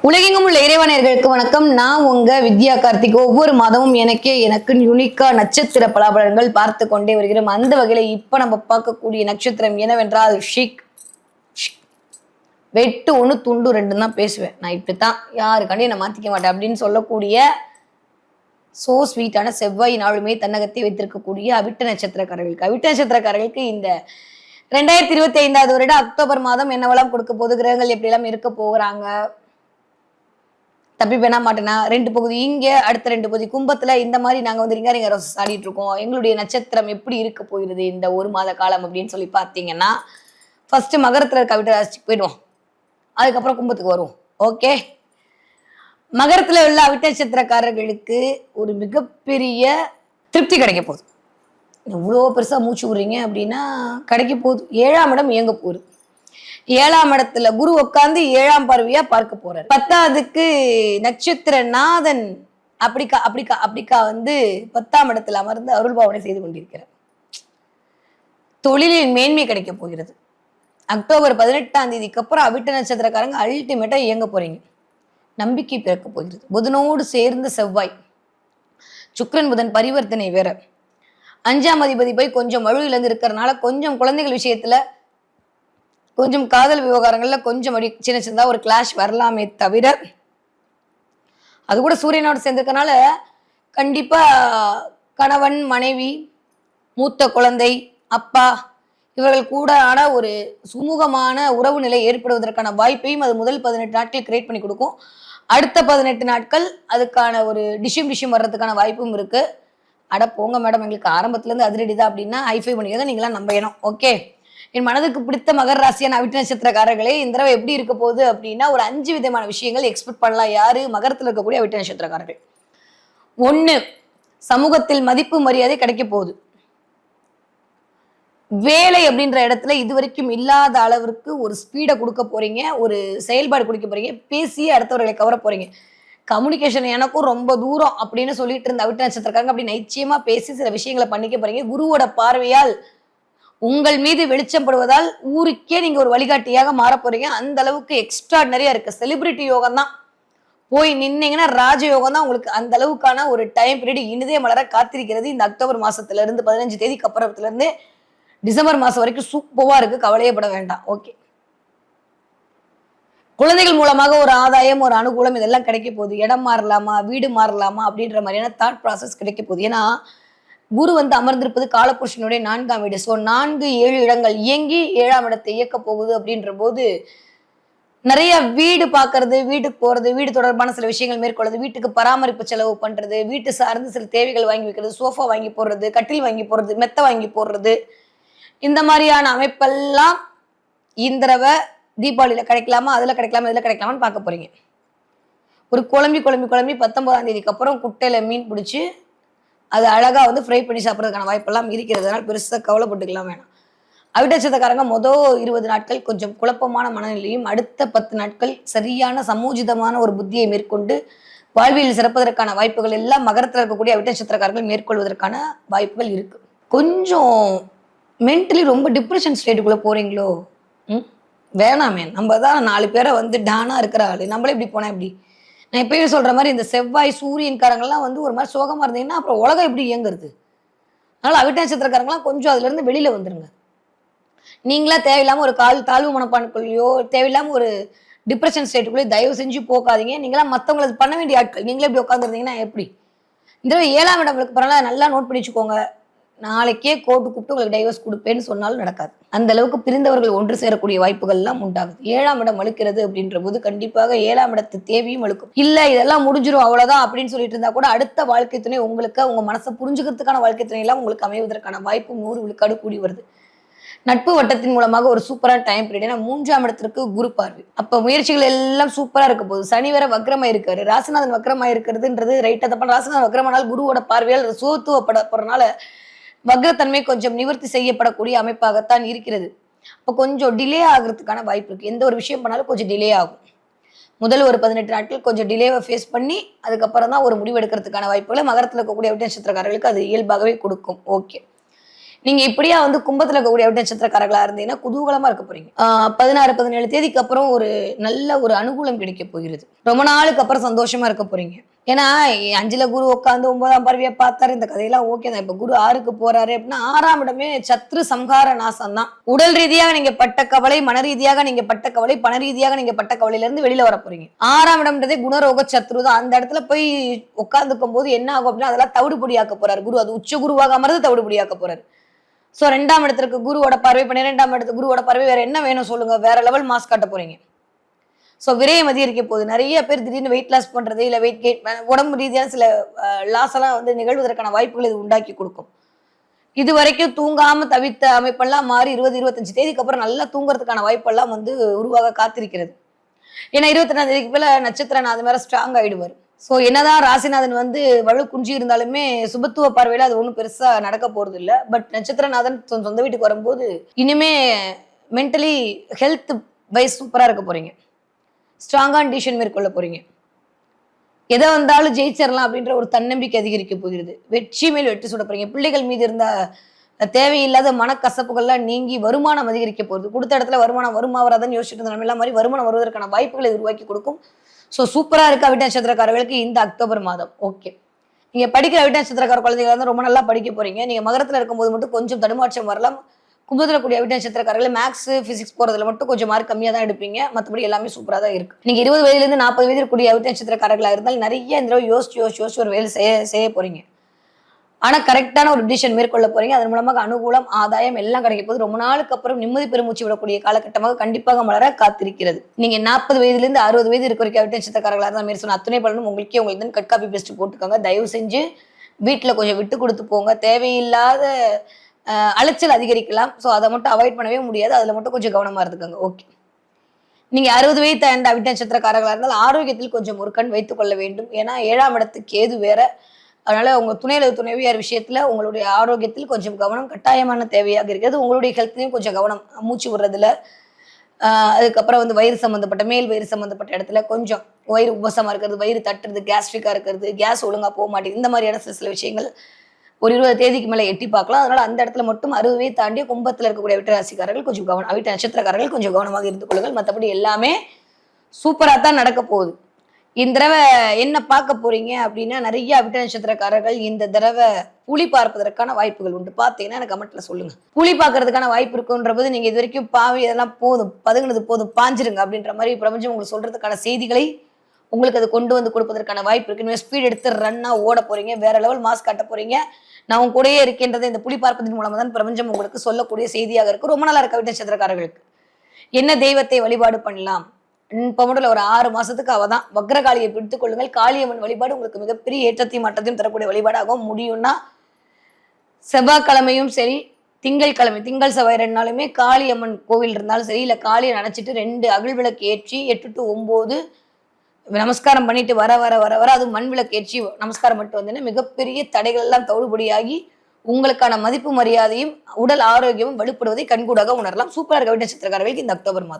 உலகெங்கும் உள்ள இறைவனர்களுக்கு வணக்கம். நான் உங்க வித்யா கார்த்திக். ஒவ்வொரு மாதமும் எனக்கு யூனிக்கா நட்சத்திர பலாபலன்கள் பார்த்து கொண்டே வருகிறோம். அந்த வகையில இப்ப நம்ம பார்க்கக்கூடிய நட்சத்திரம் என்னவென்றால் வெட்டு ஒன்று துண்டு ரெண்டு தான் பேசுவேன். நான் இப்படித்தான், யாருக்காண்டி என்னை மாத்திக்க மாட்டேன் அப்படின்னு சொல்லக்கூடிய சோ ஸ்வீட்டான செவ்வாய் நாளுமே தன்னகத்தை வைத்திருக்கக்கூடிய அவிட்ட நட்சத்திரக்காரர்களுக்கு இந்த 2025 வருட அக்டோபர் மாதம் என்னவெல்லாம் கொடுக்க போது, கிரகங்கள் எப்படி எல்லாம் இருக்க போகிறாங்க, தப்பி பண்ண மாட்டேனா, 2 பகுதி இங்க, அடுத்த 2 பகுதி கும்பத்துல, இந்த மாதிரி நாங்க வந்து ரிங்க ரோசஸ் ஆடிட்டு இருக்கோம். எங்களுடைய நட்சத்திரம் எப்படி இருக்க போகிறது இந்த ஒரு மாத காலம் அப்படின்னு சொல்லி பார்த்தீங்கன்னா, ஃபர்ஸ்ட் மகரத்துல இருக்க அவிட்ட ராசிக்கு போயிடுவோம், அதுக்கப்புறம் கும்பத்துக்கு வருவோம். ஓகே, மகரத்துல உள்ள அவிட்ட நட்சத்திரக்காரர்களுக்கு ஒரு மிகப்பெரிய திருப்தி கிடைக்க போகுது. இவ்வளோ பெருசா மூச்சு விடுறீங்க அப்படின்னா கிடைக்க போகுது. 7ஆம் இடம் இயங்க போகுது. 7ஆம் இடத்துல குரு உட்கார்ந்து 7ஆம் பார்வையா பார்க்க போறாரு. 10ஆவதுக்கு நட்சத்திர நாதன் அப்படிக்கா வந்து 10ஆம் இடத்துல அமர்ந்து அருள் பாவனை செய்து கொண்டிருக்கிறார். தொழிலில் மேன்மை கிடைக்க போகிறது. அக்டோபர் 18ஆம் தேதிக்கு அப்புறம் அவிட்ட நட்சத்திரக்காரங்க அல்டிமேட்டா இயங்க போறீங்க. நம்பிக்கை பிறக்க போகிறது. புதனோடு சேர்ந்த செவ்வாய், சுக்கிரன் புதன் பரிவர்த்தனை வேற. 5ஆம் அதிபதி போய் கொஞ்சம் வலு இழந்து இருக்கிறதுனால கொஞ்சம் குழந்தைகள் விஷயத்துல, கொஞ்சம் காதல் விவகாரங்கள்ல கொஞ்சம் சின்ன சின்னதா ஒரு கிளாஷ் வரலாமே தவிர, அது கூட சூரியனோடு சேர்ந்திருக்கனால கண்டிப்பா கணவன் மனைவி மூத்த குழந்தை அப்பா இவர்கள் கூட ஆன ஒரு சுமூகமான உறவு நிலை ஏற்படுவதற்கான வாய்ப்பையும் அது முதல் 18 நாட்கள் கிரியேட் பண்ணி கொடுக்கும். அடுத்த 18 நாட்கள் அதுக்கான ஒரு டிஷ்யூம் வர்றதுக்கான வாய்ப்பும் இருக்கு. அட போங்க மேடம், எங்களுக்கு ஆரம்பத்துல இருந்து அதிரடி தான் அப்படின்னா ஹைஃபை பண்ணிக்கோங்க, நீங்களாம் நம்பணும். ஓகே, என் மனதுக்கு பிடித்த மகர ராசியான அவிட்ட நட்சத்திரக்காரர்களே, இந்த தடவை எப்படி இருக்க போகுது அப்படின்னா ஒரு 5 விதமான விஷயங்கள் எக்ஸ்பெக்ட் பண்ணலாம். யாரு? மகரத்தில் இருக்கக்கூடிய அவிட்ட நட்சத்திரக்காரர்கள். 1, சமூகத்தில் மதிப்பு மரியாதை கிடைக்க போகுது. வேலை அப்படின்ற இடத்துல இதுவரைக்கும் இல்லாத அளவிற்கு ஒரு ஸ்பீடை கொடுக்க போறீங்க, ஒரு செயல்பாடு கொடுக்க போறீங்க, பேசியே அடுத்தவர்களை கவர போறீங்க. கம்யூனிகேஷன் எனக்கும் ரொம்ப தூரம் அப்படின்னு சொல்லிட்டு இருந்த அவிட்ட நட்சத்திரக்காரங்க அப்படி நிச்சயமா பேசி சில விஷயங்களை பண்ணிக்க போறீங்க. குருவோட பார்வையால் உங்கள் மீது வெளிச்சம் படுவதால் ஊருக்கே நீங்க ஒரு வழிகாட்டியாக மாற போறீங்க. அந்த அளவுக்கு எக்ஸ்ட்ராடனரியா இருக்கு. செலிபிரிட்டி யோகம் தான். போய் நின்னீங்கன்னா ராஜயோகம் தான் உங்களுக்கு. அந்த அளவுக்கான ஒரு டைம் பீரியட் இனிதே மலர காத்திருக்கிறது. இந்த அக்டோபர் மாசத்துல இருந்து 15 தேதிக்கு அப்புறத்துல இருந்து டிசம்பர் மாசம் வரைக்கும் சூப்பரா இருக்கு. கவலையே பட வேண்டாம். ஓகே, குழந்தைகள் மூலமாக ஒரு ஆதாயம், ஒரு அனுகூலம் இதெல்லாம் கிடைக்க போகுது. இடம் மாறலாமா, வீடு மாறலாமா அப்படின்ற மாதிரியான தாட் ப்ராசஸ் கிடைக்க போகுது. ஏன்னா குரு வந்து அமர்ந்திருப்பது காலபுருஷனுடைய 4ஆம் வீடு. ஸோ 4, 7 இடங்கள் இயங்கி 7ஆம் இடத்தை இயக்க போகுது அப்படின்ற போது நிறைய வீடு பார்க்கறது, வீட்டுக்கு போறது, வீடு தொடர்பான சில விஷயங்கள் மேற்கொள்றது, வீட்டுக்கு பராமரிப்பு செலவு பண்றது, வீட்டு சார்ந்து சில தேவைகள் வாங்கி வைக்கிறது, சோஃபா வாங்கி போடுறது, கட்டில் வாங்கி போடுறது, மெத்த வாங்கி போடுறது, இந்த மாதிரியான அமைப்பெல்லாம் இந்த தடவை தீபாவளியில கிடைக்கலாமா, அதுல கிடைக்கலாமா, இதுல கிடைக்கலாமான்னு பார்க்க போறீங்க. ஒரு குழம்பி 19ஆம் தேதிக்கு அப்புறம் குட்டையில மீன் பிடிச்சி அது அழகா வந்து ஃப்ரை பண்ணி சாப்பிட்றதுக்கான வாய்ப்பெல்லாம் இருக்கிறது. அதனால பெருசாக கவலைப்பட்டுக்கலாம் வேணாம். அவிட்ட நட்சத்திரக்காரங்க 20 நாட்கள் கொஞ்சம் குழப்பமான மனநிலையும், அடுத்த 10 நாட்கள் சரியான சமூஜிதமான ஒரு புத்தியை மேற்கொண்டு வாழ்வியல் சிறப்பதற்கான வாய்ப்புகள் எல்லாம் மகரத்தில் இருக்கக்கூடிய அவிட்ட நட்சத்திரக்காரர்கள் மேற்கொள்வதற்கான வாய்ப்புகள் இருக்கு. கொஞ்சம் மென்டலி ரொம்ப டிப்ரெஷன் ஸ்டேட்டுக்குள்ள போறீங்களோ? வேணாமே, நம்ம தான் 4 பேரை வந்து டானா இருக்கிற ஆளு, நம்மளே இப்படி போனா எப்படி? நான் எப்பயுமே சொல்ற மாதிரி இந்த செவ்வாய் சூரியன்காரங்கெல்லாம் வந்து ஒரு மாதிரி சோகமா இருந்தீங்கன்னா அப்புறம் உலகம் எப்படி இயங்குறது? அதனால அவிட்ட நட்சத்திரக்காரங்களாம் கொஞ்சம் அதுல இருந்து வெளியில வந்துருங்க. நீங்களா தேவையில்லாம ஒரு தாழ்வு மனப்பான்மைக்குள்ளேயோ தேவையில்லாம ஒரு டிப்ரெஷன் ஸ்டேட்டுக்குள்ளேயோ தயவு செஞ்சு போக்காதீங்க. நீங்களாம் மற்றவங்களுக்கு பண்ண வேண்டிய ஆட்கள், நீங்களே இப்படி உட்காந்துருந்தீங்கன்னா எப்படி? இந்த 7ஆம் இடங்களுக்கு பரவாயில்ல, நல்லா நோட் பண்ணி வச்சுக்கோங்க. நாளைக்கே கோர்ட்டு கூப்பிட்டு உங்களுக்கு டைவர்ஸ் கொடுப்பேன்னு சொன்னாலும் நடக்காது. அந்த அளவுக்கு பிரிந்தவர்கள் ஒன்று சேரக்கூடிய வாய்ப்புகள் எல்லாம் உண்டாகுது. 7ஆம் இடம் வலுக்கிறது அப்படின்ற போது கண்டிப்பாக 7ஆம் இடத்து தேவையும் வலுக்கும். இல்ல இதெல்லாம் முடிஞ்சிடும் அவ்வளவுதான் அப்படின்னு சொல்லிட்டு இருந்தா கூட அடுத்த வாழ்க்கை துணை உங்களுக்கு, உங்க மனசை புரிஞ்சுக்கிறதுக்கான வாழ்க்கை துணை எல்லாம் உங்களுக்கு அமைவதற்கான வாய்ப்பு 100 விழுக்காடு கூடி வருது. நட்பு வட்டத்தின் மூலமாக ஒரு சூப்பரான டைம் பீரியட். ஏன்னா 3ஆம் இடத்திற்கு குரு பார்வை. அப்ப முயற்சிகள் எல்லாம் சூப்பரா இருக்க போகுது. சனி வேற வக்ரமா இருக்காரு. ராசிநாதன் வக்ரமா இருக்கிறதுன்றது ரைட்டா தப்பா? ராசிநாதன் வக்ரமானால் குருவோட பார்வையால் சோத்துவப்பட போறனால வக்ரத்தன்மை கொஞ்சம் நிவர்த்தி செய்யப்படக்கூடிய அமைப்பாகத்தான் இருக்கிறது. அப்போ கொஞ்சம் டிலே ஆகிறதுக்கான வாய்ப்பு இருக்கு. எந்த ஒரு விஷயம் பண்ணாலும் கொஞ்சம் டிலே ஆகும். முதல் ஒரு 18 நாட்கள் கொஞ்சம் டிலேவை ஃபேஸ் பண்ணி அதுக்கப்புறம் தான் ஒரு முடிவு எடுக்கிறதுக்கான வாய்ப்புகளை மகரத்தில் இருக்கக்கூடிய அவிட்ட நட்சத்திரக்காரர்களுக்கு அது இயல்பாகவே கொடுக்கும். ஓகே, நீங்க இப்படியா வந்து கும்பத்துல இருக்கக்கூடிய அவிட்ட நட்சத்திரக்காரர்களா இருந்தீங்கன்னா குதூகலமா இருக்க போறீங்க. 16, 17 தேதிக்கு அப்புறம் ஒரு நல்ல ஒரு அனுகூலம் கிடைக்க போகிறது. ரொம்ப நாளுக்கு அப்புறம் சந்தோஷமா இருக்க போறீங்க. ஏன்னா 5ல குரு உட்கார்ந்து 9ஆம் பார்வையா பார்த்தாரு. இந்த கதையெல்லாம் ஓகே தான். இப்ப குரு 6க்கு போறாரு அப்படின்னா 6ஆம் இடமே சத்ரு சம்ஹார நாசம் தான். உடல் ரீதியாக நீங்க பட்ட கவலை, மன ரீதியாக நீங்க பட்ட கவலை, பண ரீதியாக நீங்க பட்ட கவலையில இருந்து வெளியில வர போறீங்க. 6ஆம் இடம்ன்றதே குணரோக சத்ரு தான். அந்த இடத்துல போய் உட்கார்ந்துக்கும் போது என்ன ஆகும் அப்படின்னா அதெல்லாம் தவிடுபொடியாக்க போறாரு குரு. அது உச்ச குருவாக அமர்ந்து தவிடுபொடியாக்க போறாரு. சோ 2ஆம் இடத்திற்கு குருவோட பார்வை, 12ஆம் இடத்துக்கு குருவோட பார்வை, வேற என்ன வேணும் சொல்லுங்க? வேற லெவல் மாஸ் காட்ட போறீங்க. சோ விரயம் அதிகரிக்க போகுது. நிறைய பேர் திடீர்னு வெயிட் லாஸ் பண்றது, இல்ல வெயிட் கெயின் உடம்பு ரீதியான சில லாஸ் எல்லாம் வந்து நிகழ்வதற்கான வாய்ப்புகளை இது உண்டாக்கி கொடுக்கும். இது வரைக்கும் தூங்காம தவித்த அமைப்பெல்லாம் மாறி 20, 25 தேதிக்கு அப்புறம் நல்லா தூங்குறதுக்கான வாய்ப்பெல்லாம் வந்து உருவாக காத்திருக்கிறது. ஏன்னா 22ஆம் தேதிக்கு மேல நட்சத்திரநாதன் வேற ஸ்ட்ராங் ஆயிடுவார். சோ என்னதான் ராசிநாதன் வந்து வலு குன்றி இருந்தாலுமே சுபத்துவ பார்வையில அது ஒண்ணும் பெருசா நடக்க போறது இல்ல. பட் நட்சத்திரநாதன் சொந்த வீட்டுக்கு வரும்போது இனிமே மென்டலி ஹெல்த் வைஸ் சூப்பரா இருக்க போறீங்க. ஸ்ட்ராங்கான டிசிஷன் மேற்கொள்ள போறீங்க. எதை வந்தாலும் ஜெயிச்சிடலாம் அப்படின்ற ஒரு தன்னம்பிக்கை அதிகரிக்க போகிறது. வெற்றி மேல் வெற்றி சுட போறீங்க. பிள்ளைகள் மீது இருந்த தேவையில்லாத மனக்கசப்புகள்லாம் நீங்கி வருமானம் அதிகரிக்க போகுது. கொடுத்த இடத்துல வருமானம் வருமா வராதுன்னு யோசிச்சுட்டு இருந்த நம்ம மாதிரி வருமானம் வருவதற்கான வாய்ப்புகளை உருவாக்கி கொடுக்கும். ஸோ சூப்பரா இருக்கு அவிட்ட நட்சத்திரக்காரர்களுக்கு இந்த அக்டோபர் மாதம். ஓகே, நீங்க படிக்கிற அவிட்ட நட்சத்திரக்கார குழந்தைகள் வந்து ரொம்ப நல்லா படிக்க போறீங்க. நீங்க மகரத்துல இருக்கும்போது மட்டும் கொஞ்சம் தடுமாற்றம் வரலாம். கும்பத்துல கூடிய அவிட்ட நட்சத்திரக்காரர்கள் மேக்ஸ் பிசிக்ஸ் போறதுல மட்டும் கொஞ்சம் மார்க் கம்மியா தான் எடுப்பீங்க. மற்றபடி எல்லாமே சூப்பரா தான் இருக்கு. நீங்க 20 வயதுல இருந்து 40 வயது கூடிய அவிட்ட நட்சத்திரக்காரர்களா இருந்தால் நிறைய இந்த யோசிச்சு ஒரு வேலை செய்ய போறீங்க. ஆனா கரெக்டான ஒரு டிசிஷன் மேற்கொள்ள போறீங்க. அதன் மூலமாக அனுகூலம், ஆதாயம் எல்லாம் கிடைக்க போது. ரொம்ப நாளுக்கு அப்புறம் நிம்மதி பெருமூச்சு விடக்கூடிய காலகட்டமாக கண்டிப்பாக மலர காத்திருக்கிறது. நீங்க 40 வயதுல இருந்து 60 வயது இருக்க வரைக்கும் அவிட்ட நட்சத்திரக்காரர்களா இருந்தால் மேற் சொன்ன அத்தனை பலனும் உங்களுக்கு கட் காப்பி பேஸ்ட் போட்டுக்கோங்க. தயவு செஞ்சு வீட்டுல கொஞ்சம் விட்டு கொடுத்து போங்க. தேவையில்லாத அலைச்சல் அதிகரிக்கலாம். ஸோ அதை மட்டும் அவாய்ட் பண்ணவே முடியாது. அதுல மட்டும் கொஞ்சம் கவனமா இருந்துக்கோங்க. ஓகே, நீங்க 60 வயது தாண்ட அவிட்ட நட்சத்திரக்காரர்களா இருந்தால் ஆரோக்கியத்தில் கொஞ்சம் ஒரு கண் வைத்துக் கொள்ள வேண்டும். ஏன்னா 7ஆம் இடத்துக்கு கேது வேற. அதனால உங்க துணைவியார் விஷயத்துல உங்களுடைய ஆரோக்கியத்தில் கொஞ்சம் கவனம் கட்டாயமான தேவையாக இருக்கிறது. உங்களுடைய ஹெல்த்லயும் கொஞ்சம் கவனம், மூச்சு விடுறதுல, அதுக்கப்புறம் வந்து வயிறு சம்பந்தப்பட்ட மேல் வயிறு சம்பந்தப்பட்ட இடத்துல கொஞ்சம் வயிறு உபசமா இருக்கிறது, வயிறு தட்டுறது, கேஸ்ட்ரிக்கா இருக்கிறது, கேஸ் ஒழுங்கா போக மாட்டேங்குது, இந்த மாதிரியான சில விஷயங்கள் ஒரு 20 தேதிக்கு மேல எட்டி பார்க்கலாம். அதனால அந்த இடத்துல மட்டும் 60 வயது தாண்டிய கும்பத்துல இருக்கக்கூடிய அவிட்ட ராசிக்காரர்கள் கொஞ்சம் கவனம், அவிட்ட நட்சத்திரக்காரர்கள் கொஞ்சம் கவனமாக இருந்து கொள்ளுங்கள். மற்றபடி எல்லாமே சூப்பரா தான் நடக்க போகுது. இந்த தடவை என்ன பார்க்க போறீங்க அப்படின்னா, நிறைய அவிட்ட நட்சத்திரக்காரர்கள் இந்த தடவை புலி பார்ப்பதற்கான வாய்ப்புகள் உண்டு. பார்த்தீங்கன்னா எனக்கு கமெண்ட்ல சொல்லுங்க. புலி பார்க்கறதுக்கான வாய்ப்பு இருக்குன்றபோது நீங்க இது வரைக்கும் பாவி இதெல்லாம் போதும், பதுங்கினது போதும், பாஞ்சிருங்க அப்படின்ற மாதிரி பிரபஞ்சம் உங்களுக்கு சொல்றதுக்கான செய்திகளை உங்களுக்கு அது கொண்டு வந்து கொடுப்பதற்கான வாய்ப்பு இருக்கு. நீங்க ஸ்பீட் எடுத்து ரன்னா ஓட போறீங்க, வேற லெவல் மாஸ் காட்ட போறீங்க. நான் உங்க கூடயே இருக்கின்றதை இந்த புலி பார்ப்பதன் மூலமா தான் பிரபஞ்சம் உங்களுக்கு சொல்லக்கூடிய செய்தியாக இருக்கு. ரொம்ப நாளா இருக்க அவிட்ட நட்சத்திரக்காரர்களுக்கு என்ன தெய்வத்தை வழிபாடு பண்ணலாம்? இப்ப மட்டும் ஒரு 6 மாசத்துக்கு அவதான் வக்ரகாளியை பிடித்துக் கொள்ளுங்கள். காளியம்மன் வழிபாடு உங்களுக்கு மிகப்பெரிய ஏற்றத்தையும் மாற்றத்தையும் தரக்கூடிய வழிபாடாகவும் முடியும்னா செவ்வாய்க்கிழமையும் சரி, திங்கள் செவ்வாய் 2 நாளுமே காளியம்மன் கோவில் இருந்தாலும் சரி, இல்ல காளியை நினைச்சிட்டு 2 அகல் விளக்கு ஏற்றி 8 to 9 நமஸ்காரம் பண்ணிட்டு வர அது மண் விளக்கு ஏற்றி நமஸ்காரம் பண்ணிட்டு வந்தீங்கன்னா மிகப்பெரிய தடைகள் எல்லாம் தவிடுபடியாகி உங்களுக்கான மதிப்பு மரியாதையும் உடல் ஆரோக்கியமும் வலுப்படுவதை கண்கூடாக உணரலாம். சூப்பரா இருக்க அவிட்ட நட்சத்திரக்காரர்களுக்கு இந்த அக்டோபர் மாதம்.